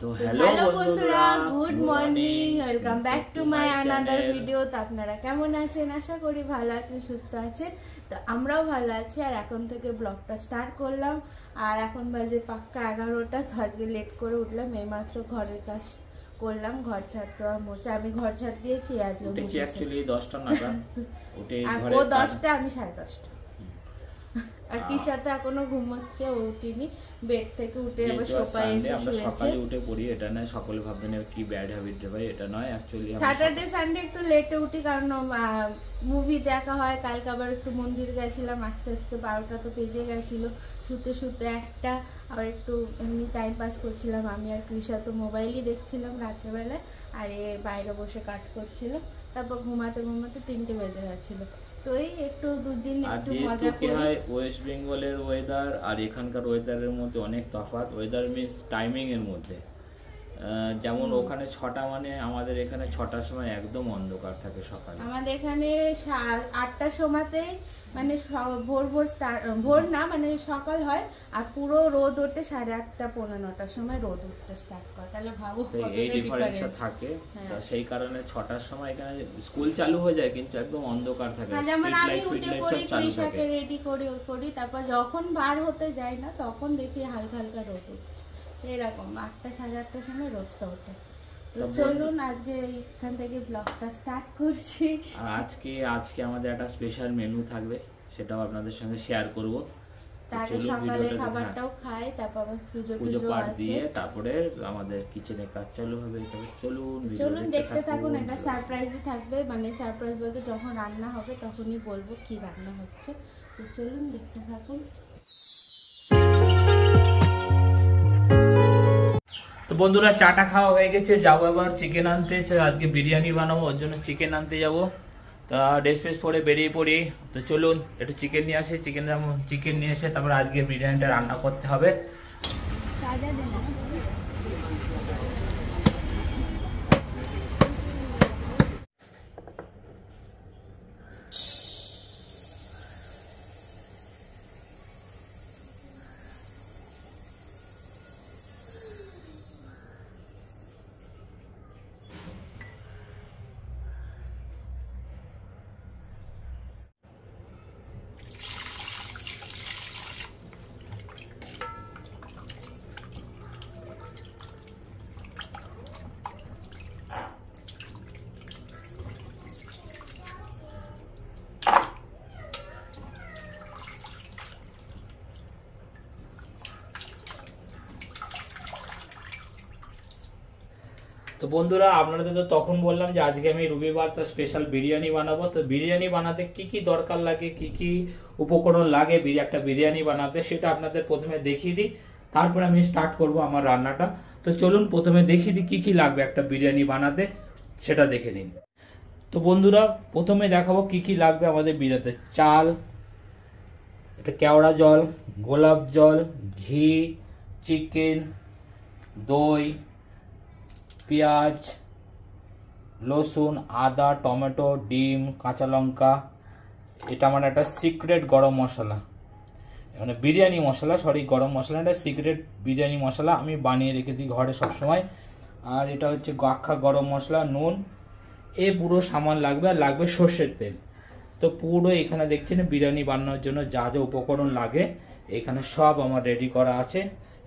তো হ্যালো বন্ধুরা, good morning, welcome back to my another video. তো আপনারা কেমন আছেন? আশা করি ভালো আছেন, সুস্থ আছেন। তো আমরাও ভালো আছি। আর এখন থেকে ব্লগটা স্টার্ট করলাম। আর এখন বাজে পাক্কা 11টা। তো আজকে লেট করে উঠলাম, এইমাত্র ঘরের কাজ করলাম, ঘর ঝাড় দেওয়া মোছা। আমি ঘর ঝাড় দিয়েছি আজকে, অ্যাকচুয়ালি 10টা নাগাদ উঠে ঘরে, ও 10টা আমি 10:30। আর টিশাতে এখনো ঘুমাচ্ছে, ও উঠিনি। বেড থেকে উঠে আবার সোফায় এসে আমরা শুয়েছে। সকালে উঠে পড়ি, এটা নয় সকলে ভাববেন কি ব্যাড হ্যাবিট রে ভাই, এটা নয়। অ্যাকচুয়ালি স্যাটারডে সানডে একটু লেটে উঠি, কারণ মুভি দেখা হয়। কালকে আবার একটু মন্দির গেছিলাম, আস্তে আস্তে 12টা তো বেজে গেছিল। শুতে শুতে 1টা। আবার একটু এমনি টাইম পাস করছিলাম আমি আর কৃষা, তো মোবাইলই দেখছিলাম রাত্রেবেলায়। আর এ বাইরে বসে কাজ করছিল। তারপর ঘুমাতে ঘুমাতে 3টে বেজে গেছিল। তো এই একটু দুদিন একটু মজা করি। ওয়েস্ট বেঙ্গলের ওয়েদার আর এখানকার ওয়েদারের মধ্যে অনেক তফাৎ। ওয়েদার মিন্স টাইমিং এর মধ্যে, যেমন ওখানে 6টা মানে আমাদের এখানে 6টার সময় একদম অন্ধকার থাকে সকালে। আমাদের এখানে 8টার সময়তেই মানে ভোর ভোর না মানে সকাল হয়। আর পুরো রোদ ওঠে 8:30 পৌনে 9টার সময় রোদ উঠতে স্টার্ট করে। তাহলে ভাবো এই ডিফারেন্সটা থাকে। সেই কারণে 6টার সময় এখানে স্কুল চালু হয়ে যায়, কিন্তু একদম অন্ধকার থাকে। যেমন আমি উঠে পড়ি, কৃষাকে রেডি করি, তারপর যখন বার হতে যাই না তখন দেখি হালকা হালকা রোদ উঠে। এরকম 8টা 8:30টার সময় রোদটা ওঠে। তো চলুন আজকে এখান থেকে ব্লগটা স্টার্ট করছি। আর আজকে আমাদের একটা স্পেশাল মেনু থাকবে, সেটাও আপনাদের সঙ্গে শেয়ার করব। তারপরে সকালের খাবারটাও খাই, তারপর পুজো পাঠ দিয়ে তারপরে আমাদের কিচেনে কাজ চালু হবে। তবে চলুন দেখতে থাকুন। একটা সারপ্রাইজই থাকবে, মানে সারপ্রাইজ বলতে যখন রান্না হবে তখনই বলবো কি রান্না হচ্ছে। তো চলুন দেখতে থাকুন। তো বন্ধুরা, চাটা খাওয়া হয়ে গেছে, যাবো এবার চিকেন আনতে। আজকে বিরিয়ানি বানাবো, ওর জন্য চিকেন আনতে যাবো। তা ড্রেস ফ্রেস পরে বেরিয়ে পড়ি। তো চলুন একটু চিকেন নিয়ে আসি। চিকেন নিয়ে এসে তারপর আজকে বিরিয়ানিটা রান্না করতে হবে। তো বন্ধুরা, আপনাদের তো তখন বললাম যে আজকে আমি রবিবার, তো স্পেশাল বিরিয়ানি বানাবো। তো বিরিয়ানি বানাতে কি কি দরকার লাগে, কি কি উপকরণ লাগে একটা বিরিয়ানি বানাতে, সেটা আপনাদের প্রথমে দেখিয়ে দিই। তারপরে আমি স্টার্ট করব আমার রান্নাটা। তো চলুন প্রথমে দেখিয়ে দিই কি কি লাগবে একটা বিরিয়ানি বানাতে, সেটা দেখে নিন। তো বন্ধুরা, প্রথমে দেখাবো কি কি লাগবে আমাদের বিরিয়ানিতে। চাল, এটা কেওড়া জল, গোলাপ জল, ঘি, চিকেন, দই, পেঁয়াজ, রসুন, আদা, টমেটো, ডিম, কাঁচা লঙ্কা। এটা মানে একটা সিক্রেট গরম মশলা, মানে বিরিয়ানি মশলা, গরম মশলা। এটা সিক্রেট বিরিয়ানি মশলা, আমি বানিয়ে রেখে দিই ঘরে সবসময়। আর এটা হচ্ছে গাখা গরম মশলা, নুন, এ পুরো সামান লাগবে। আর লাগবে সর্ষের তেল। তো পুরো এখানে দেখছেন বিরিয়ানি বানানোর জন্য যা যা উপকরণ লাগে এখানে সব আমার রেডি করা আছে।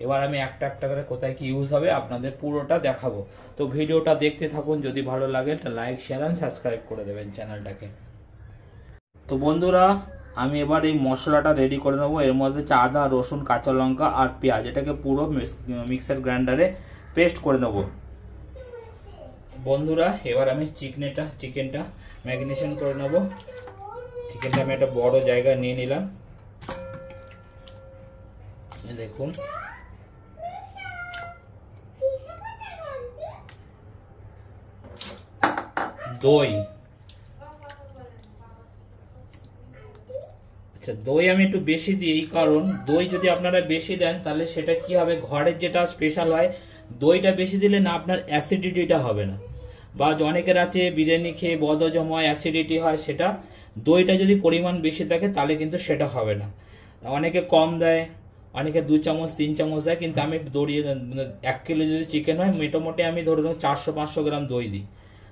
এবার আমি একটা একটা করে কোথায় কি ইউজ হবে আপনাদের পুরোটা দেখাবো। তো ভিডিওটা দেখতে থাকুন, যদি ভালো লাগে লাইক, শেয়ার এন্ড সাবস্ক্রাইব করে দেবেন চ্যানেলটাকে। তো বন্ধুরা, আমি এবার এই মশলাটা রেডি করে নেবো। এর মধ্যে হচ্ছে আদা, রসুন, কাঁচা লঙ্কা আর পেঁয়াজ। এটাকে পুরো মিক্সার গ্রাইন্ডারে পেস্ট করে নেবো। বন্ধুরা, এবার আমি চিকেনটা ম্যারিনেশন করে নেবো। চিকেনটা আমি একটা বড় জায়গায় নিয়ে নিলাম। দেখুন, দই, আচ্ছা দই আমি একটু বেশি দিই, কারণ দই যদি আপনারা বেশি দেন তাহলে সেটা কি হবে, ঘরের যেটা স্পেশাল হয় দইটা বেশি দিলে না আপনার অ্যাসিডিটিটা হবে না। বা অনেকের আছে বিরিয়ানি খেয়ে বদহজম হয়, অ্যাসিডিটি হয়, সেটা দইটা যদি পরিমাণ বেশি থাকে তাহলে কিন্তু সেটা হবে না। অনেকে কম দেয়, অনেকে 2 চামচ 3 চামচ দেয়, কিন্তু আমি দড়িয়ে 1 কিলো যদি চিকেন হয় মোটামুটি আমি ধরে 400-500 গ্রাম দই দিই।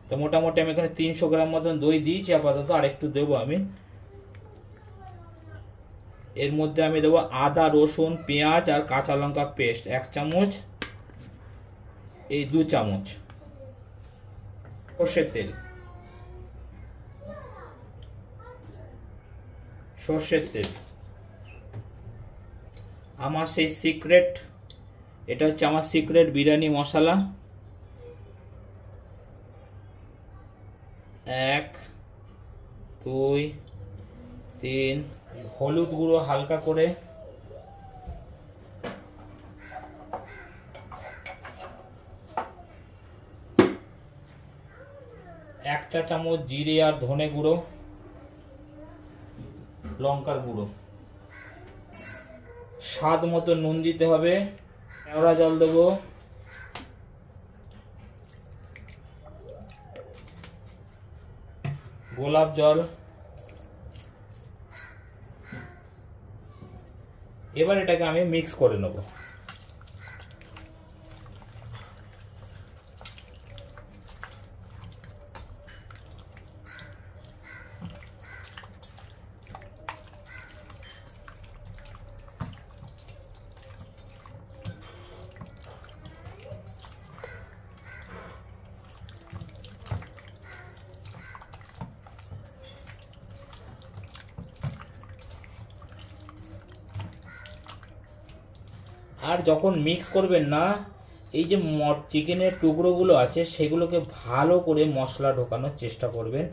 তো মোটামুটি আমি এখানে 300 গ্রাম মতন দই দিয়েছি আপাতত। আর একটু দেবো আমি। এর মধ্যে আমি দেবো আদা, রসুন, পেঁয়াজ আর কাঁচা লঙ্কা পেস্ট 1 চামচ, এই 2 চামচ সর্ষের তেল, আমার সেই সিক্রেট, এটা হচ্ছে আমার সিক্রেট বিরিয়ানি মশলা। 1 2 3, হলুদ গুঁড়ো হালকা করে, এক চা চামচ জিরে আর ধনে গুঁড়ো, লঙ্কার গুঁড়ো, স্বাদ মতো নুন দিতে হবে, কেওড়া জল দেবো, গোলাপ জল। এবার এটাকে আমি মিক্স করে নেব। আর যখন মিক্স করবেন না, এই যে চিকেনের টুকরোগুলো আছে সেগুলোকে ভালো করে মশলা ঢোকানোর চেষ্টা করবেন।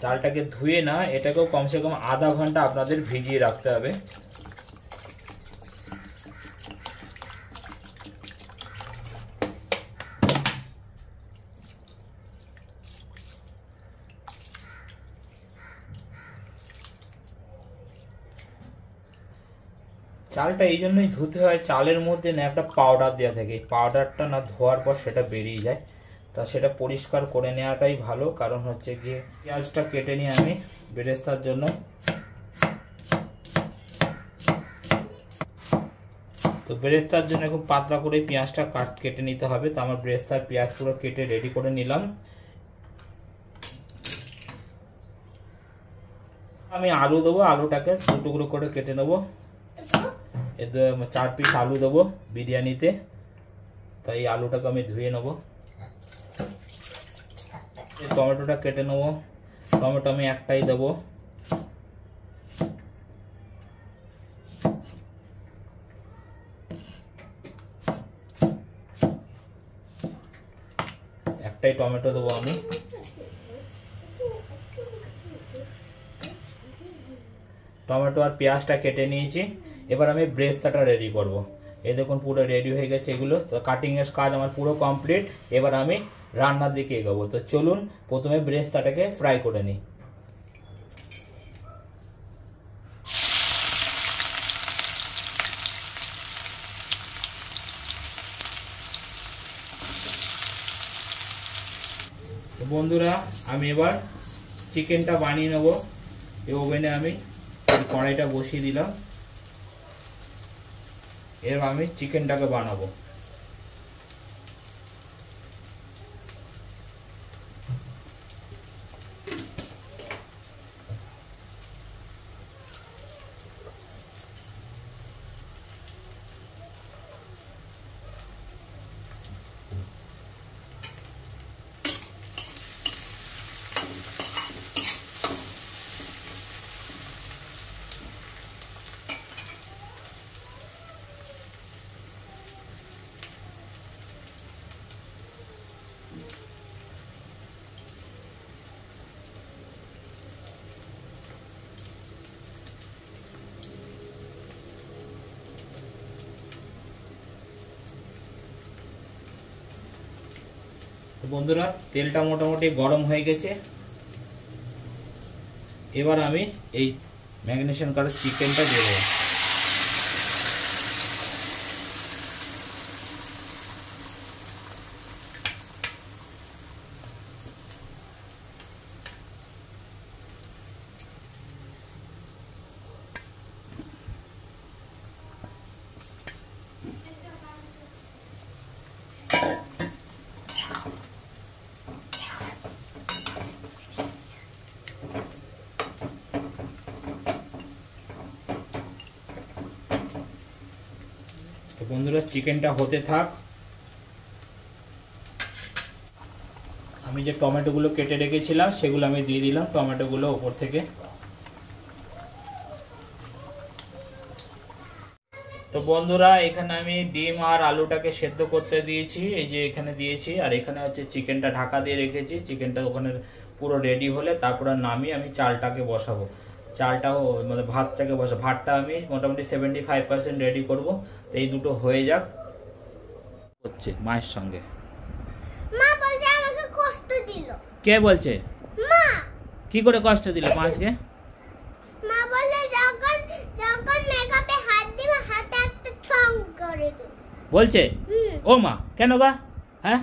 চালটাকে ধুয়ে না, এটাকেও কমসে কম আধা ঘন্টা আপনাদের ভিজিয়ে রাখতে হবে। চালটা এই জন্যই ধুতে হয়, চালের মধ্যে না একটা পাউডার দেওয়া থাকে, পাউডারটা না ধোয়ার পর সেটা বেরিয়ে যায়। তা সেটা পরিষ্কার করে নেওয়াটাই ভালো। কারণ হচ্ছে গিয়ে পেঁয়াজটা কেটে নিই আমি বেরেস্তার জন্য। তো বেরেস্তার জন্য খুব পাতলা করে পেঁয়াজটা কেটে নিতে হবে। তো আমার বেরেস্তার পেঁয়াজ পুরো কেটে রেডি করে নিলাম। আমি আলু দেবো, আলুটাকে টুকরো করে কেটে নেবো। 4 পিস আলু দেবো বিরিয়ানিতে। তাই আলুটাকে আমি ধুয়ে নেবো। টমেটোটা কেটে নেবো, টমেটো আমি একটাই দেবো। একটাই টমেটো দেবো আমি। টমেটো আর পেঁয়াজটা কেটে নিয়েছি। এবার আমি ব্রেস্তাটা রেডি করব। এই দেখুন পুরো রেডি হয়ে গেছে এগুলো। তো কাটিং এর কাজ আমার পুরো কমপ্লিট। এবার আমি রান্নার দিকে এগোবো। তো চলুন প্রথমে ব্রেস্তাটাকে ফ্রাই করে নিই। বন্ধুরা আমি এবার চিকেনটা বানিয়ে নেব। এই ওভেনে আমি কড়াইটা বসিয়ে দিলাম। এবার আমি চিকেনটাকে বানাবো। তো বন্ধুরা তেলটা মোটামুটি গরম হয়ে গেছে, এবার আমি এই ম্যারিনেশন করা চিকেনটা দিয়ে দেবো। তো বন্ধুরা চিকেনটা হতে থাক, আমি যে টমেটোগুলো কেটে রেখেছিলাম সেগুলো আমি দিয়ে দিলাম টমেটোগুলো ওপর থেকে। তো বন্ধুরা এখানে আমি ডিম আর আলুটাকে সেদ্ধ করতে দিয়েছি, এই যে এখানে দিয়েছি, আর এখানে হচ্ছে চিকেনটা ঢাকা দিয়ে রেখেছি। চিকেনটা ওখানে পুরো রেডি হলে তারপরে নামিয়ে আমি চালটাকে বসাবো, চালটাও মানে ভাতটাকে বসাবো। ভাতটা আমি মোটামুটি 75% রেডি করব। তো এই দুটো হয়ে যাক, হচ্ছে মায়ের সঙ্গে। মা বলছে আমাকে কষ্ট দিল। কে বলছে? মা। কি করে কষ্ট দিল মাছকে? মা বলে যখন যখন মেকআপে হাত দিবে হাতে একটা ছং করে দেব বলছে। ও মা কেন গা? হ্যাঁ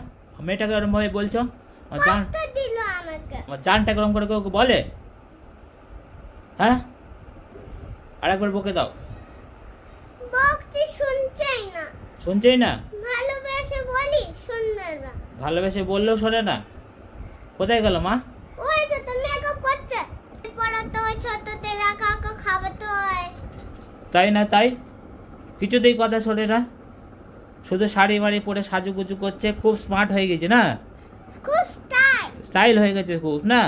মেয়েটাকে ওরম ভাবে বলছো? কষ্ট দিল আমাকে। জানটা গরম করে ওকে বলে? হ্যাঁ আরেকবার বকে দাও। বকতে শুনছেই না। শুনছেই না? ভালোবেসে বলি শুনবে না। ভালোবেসে বললেও শোনে না। কোথায় গেল মা? ওই তো মেকআপ করছে। পরে তো ওই ছোটতে রাখা খাওয়াতে হয়। তাই না? তাই কিছুতেই কথা শোনে না, শুধু শাড়ি মাড়ি পরে সাজুগুজু করছে। খুব স্মার্ট হয়ে গেছে না? খুব স্টাইল হয়ে গেছে খুব, না?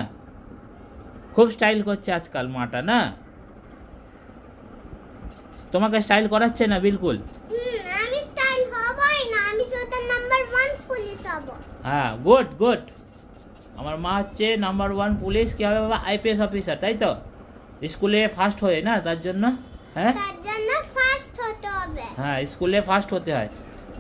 খুব স্টাইল করছে আজকাল মাটা, না? তোমাকে স্টাইল করাচ্ছে না বিলকুল? আমি স্টাইল হবই না, আমি তো নাম্বার 1 পুলিশ হব। হ্যাঁ গুড গুড। আমার মা হচ্ছে নাম্বার 1 পুলিশ, কি হবে বাবা? আইপিএস অফিসার, তাই তো? স্কুলে ফার্স্ট হয়ে না তার জন্য? হ্যাঁ তার জন্য ফার্স্ট হতে হবে। হ্যাঁ স্কুলে ফার্স্ট হতে হয়,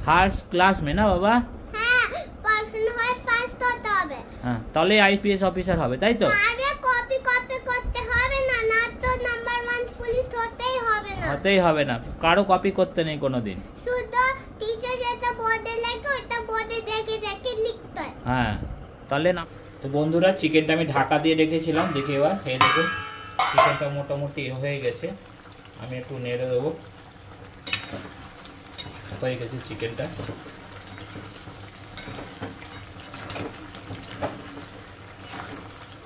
ফার্স্ট ক্লাস মে না বাবা? হ্যাঁ পড়াশোনা হয় ফার্স্ট হতে হবে। হ্যাঁ তাহলে আইপিএস অফিসার হবে, তাই তো? আরে কপি কপি করতে হবে না, না তো নাম্বার 1 পুলিশ হতেই হবে না। হতেই হবে না, কারো কপি করতে নেই কোনোদিন। শুধু টিচার যেটা বোর্ডে লেখে ওটা বোর্ডে দেখে দেখে লিখতে হয়। হ্যাঁ তাহলে না। তো বন্ধুরা চিকেনটা আমি ঢাকা দিয়ে রেখেছিলাম, দেখি এবার এই দেখুন চিকেনটা মোটামুটি হয়ে গেছে। আমি একটু নেড়ে দেবো, হয়ে গেছে চিকেনটা।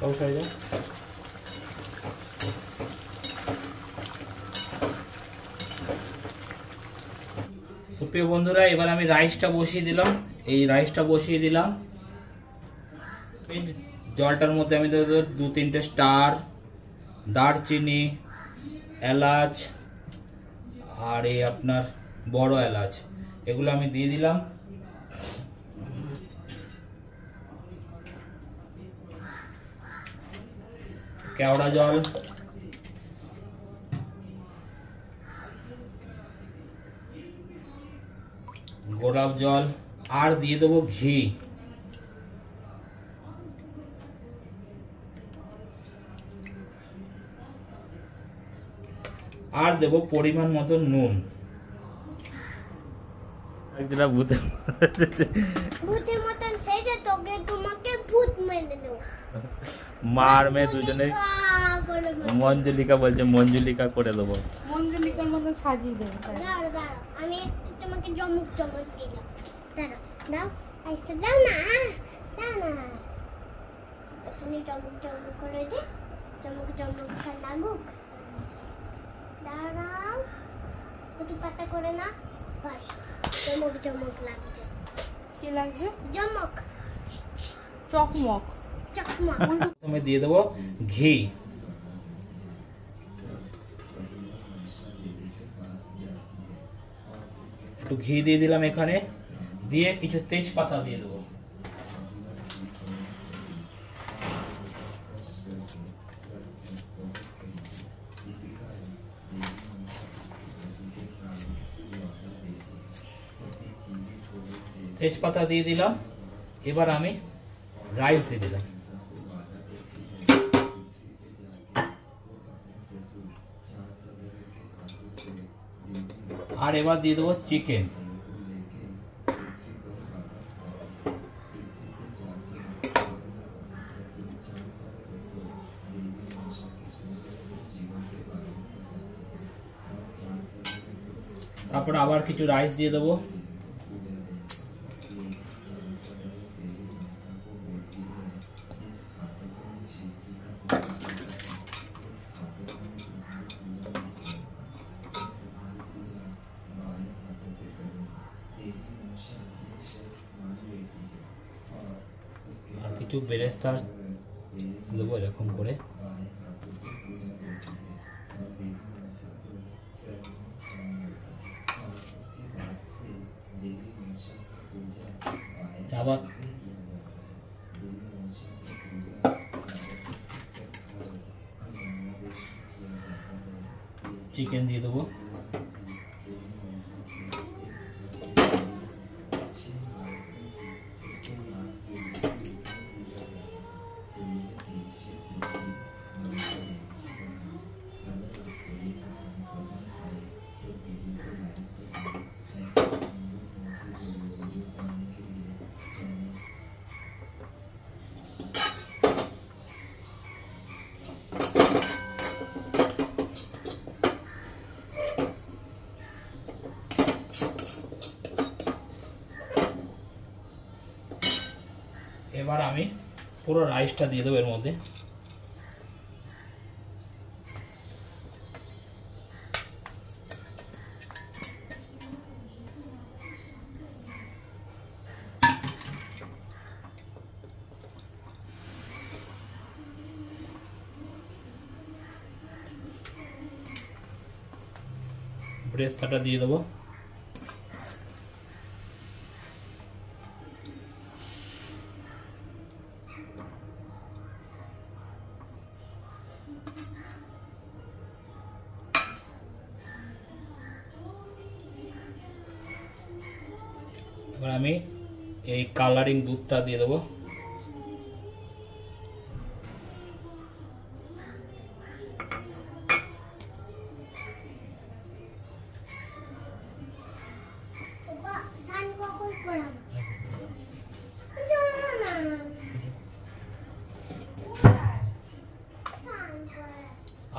অবশ্যই যায়। তো প্রিয় বন্ধুরা এবার আমি রাইসটা বসিয়ে দিলাম, এই রাইসটা বসিয়ে দিলাম। এই জলটার মধ্যে আমি 2-3টে স্টার, দারচিনি, এলাচ আর এই আপনার বড় এলাচ, এগুলো আমি দিয়ে দিলাম। কেওড়া জল, গোলাপ জল, আর দিয়ে দেবো ঘি। আর দেব পরিমাণ মতো নুন। ভূতের মতন সেজে তোকে তোমাকে ভূত মেরে দেব। মার মে দুজনে মঞ্জুলিকা বলছে, মঞ্জুলিকা করে দেবো। মঞ্জুলিকার মতো সাজিয়ে দেব। দাঁড়াও দাঁড়াও আমি একটু তোমাকে চমক চমক দিলাম। দাঁড়াও দাও আইসা দাও না, দাও না। আমি চমক চমক করে দিই, চমক চমক লাগুক। দাঁড়াও একটু পাতা করে না, বাস চমক চমক লাগছে। কি লাগছে? চমক চকমক চকমক। আমি দিয়ে দেবো ঘি, একটু ঘি দিয়ে দিলাম এখানে, দিয়ে কিছু তেজপাতা দিয়ে দেবো। তেজপাতা দিয়ে দিলাম। এবার আমি রাইস দিয়ে দিলাম। আর এবার দিয়ে দেবো চিকেন। তারপর আবার কিছু রাইস দিয়ে দেবো। আর কিছু বেরেস্তা দেবো এরকম করে। আবার চিকেন দিয়ে দেবো। এবার আমি পুরো রাইসটা দিয়ে দেবো এর মধ্যে। ব্রেস্তাটা দিয়ে দেবো। এবার আমি এই কালারিং দুধটা দিয়ে দেবো।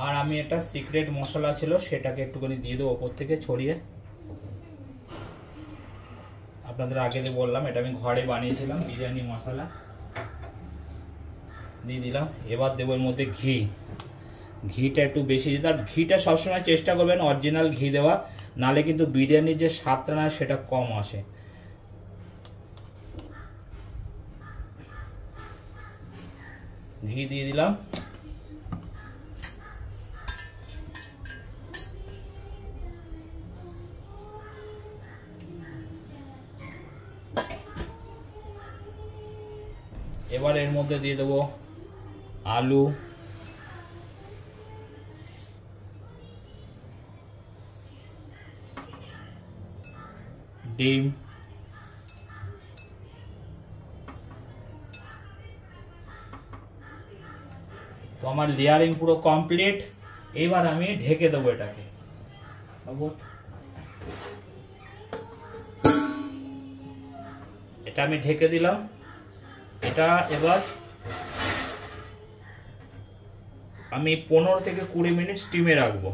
আর আমি একটা সিক্রেট মশলা ছিল সেটাকে একটুখানি দিয়ে দেবো ওপর থেকে ছড়িয়ে। আপনাদের আগে বললাম এটা আমি ঘরে বানিয়েছিলাম বিরিয়ানি মশলা, দিয়ে দিলাম। এবার দেবো এর মধ্যে ঘি। ঘিটা একটু বেশি দিতে, আর ঘিটা সবসময় চেষ্টা করবেন অরিজিনাল ঘি দেওয়া, নালে কিন্তু বিরিয়ানির যে স্বাদটা না সেটা কম আসে। ঘি দিয়ে দিলাম। এবার এর মধ্যে দিয়ে দেবো আলু, ডিম, তো আমার লেয়ারিং পুরো কমপ্লিট। এবার আমি ঢেকে দেবো এটাকে। এটা আমি ঢেকে দিলাম। এটা এবার আমি 15 থেকে 20 মিনিট স্টিমে রাখবো।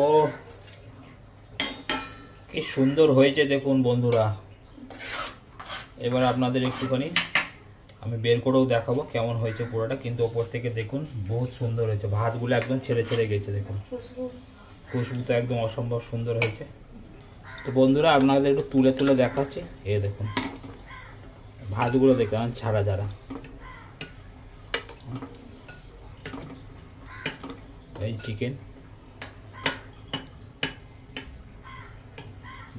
ও কি সুন্দর হয়েছে দেখুন বন্ধুরা। এবার আপনাদের একটুখানি আমি বের করেও দেখাবো কেমন হয়েছে পুরোটা, কিন্তু ওপর থেকে দেখুন বহুত সুন্দর হয়েছে। ভাতগুলো একদম ছেড়ে ছেড়ে গেছে দেখুন, খুশবু তো একদম অসম্ভব সুন্দর হয়েছে। তো বন্ধুরা আপনাদের একটু তুলে তুলে দেখাচ্ছি। এই দেখুন ভাতগুলো দেখুন ছাড়া ছাড়া। এই চিকেন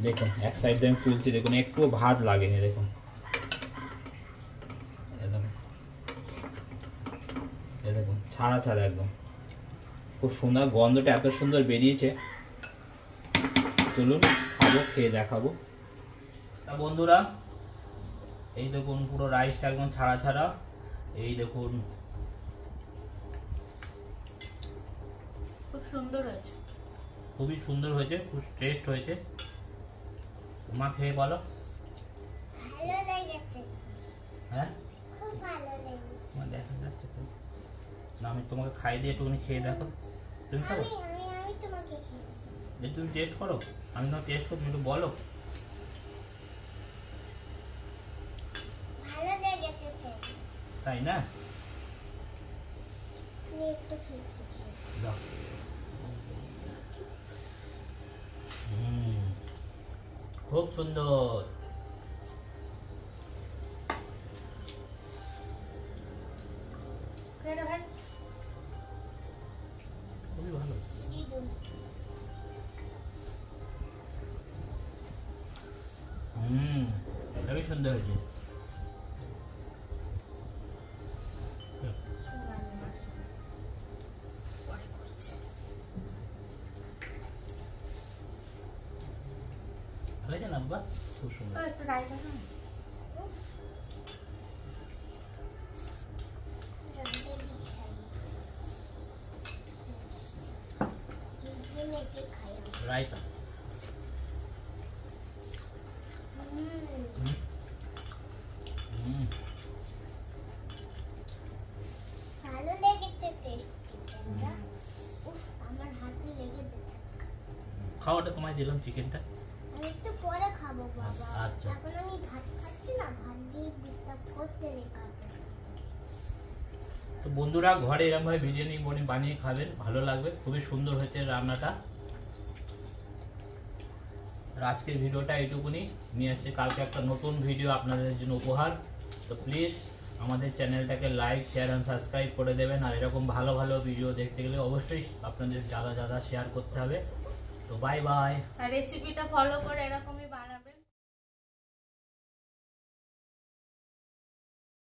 দেখুন এক সাইড দিয়ে আমি তুলছি, দেখুন একটুও ভাত লাগেনি। দেখুন দেখুন ছাড়া ছাড়া একদম খুব সুন্দর, গন্ধটা এত সুন্দর বেরিয়েছে। চলুন খাবো, খেয়ে দেখাবো। তা বন্ধুরা এই দেখুন পুরো রাইসটা একদম ছাড়া ছাড়া। এই দেখুন খুব সুন্দর হয়েছে, খুবই সুন্দর হয়েছে, খুব টেস্ট হয়েছে। মা খেয়ে বলো। ভালো লেগেছে, হ্যাঁ খুব ভালো লেগেছে। আমার দেখা যাচ্ছে তো না, আমি তোমাকে খাই দিয়ে একটুখানি খেয়ে দেখো। তুমি খাবো? আমি তোমাকে খেয়ে যে তুমি টেস্ট করো, আমি তোমার টেস্ট করো, তুমি একটু বলো। ভালো লেগেছে খেয়ে। তাই না? আমি একটু খেয়ে দাও। খুব সুন্দর। এটা ভাই খুবই ভালো। দিদু খুবই সুন্দর হয়েছে। ভালো হয়েছে না আব্বা? খুব সুন্দর। একটু রাইস আছে না? রায়তা। ভালো লেগেছে টেস্ট চিকেনটা। উফ, আমার হাতে লেগে যাচ্ছে। খাওয়াটা তোমায় দিলাম চিকেনটা। আমি একটু পরে খাবো বাবা। আচ্ছা। এখন আমি ভাত খাচ্ছি না, ভাত দিয়ে ডিস্টার্ব করতে নেই কাউকে। তো বন্ধুরা ঘরে এরকম ভাবে বিরিয়ানি বানিয়ে খাবেন, ভালো লাগবে। খুবই সুন্দর হয়েছে রান্নাটা। আর আজকের ভিডিওটা এইটুকুনি নিয়ে আসছে, কালকে একটা নতুন ভিডিও আপনাদের জন্য উপহার। তো প্লিজ আমাদের চ্যানেলটাকে লাইক, শেয়ার অ্যান্ড সাবস্ক্রাইব করে দেবেন। আর এরকম ভালো ভালো ভিডিও দেখতে গেলে অবশ্যই আপনাদের ज़्यादा শেয়ার করতে হবে। তো বাই বাই। আর রেসিপিটা ফলো করে এরকমই